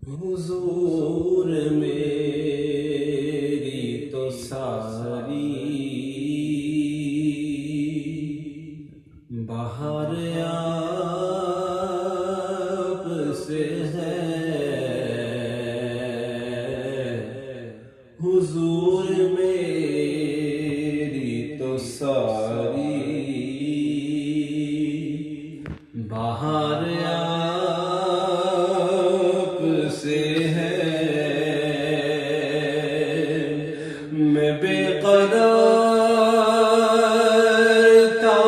حضور میری تو ساری بہار آپ سے ہے، حضور میری تو ساری بہار آپ سے ہے۔ میں بے قرار تھا،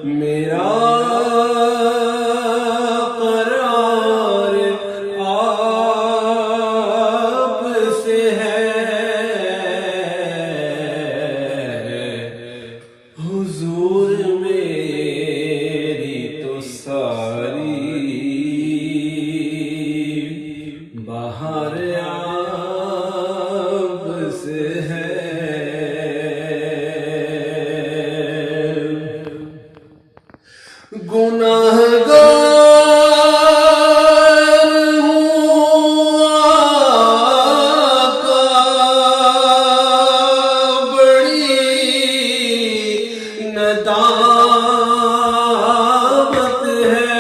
میرا قرار آپ سے ہے، حضور میری تو ساری بہار آپ سے ہے۔ گناہگار ہوں آقا، بڑی ندامت ہے،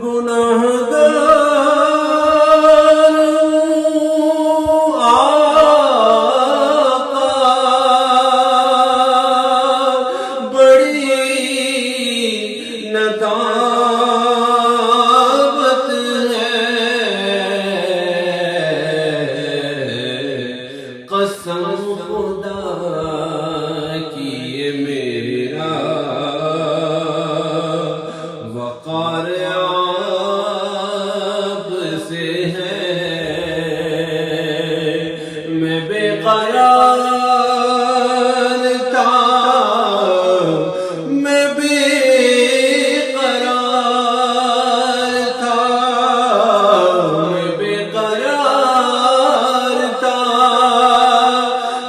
گناہگار ہوں آقا، بڑی ندامت ہے، قسم خدا کی یہ میرا وقار آپ سے ہے۔ میں بے قرار تھا، میں بے قرار تھا، میں بے قرار تھا،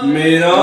میرا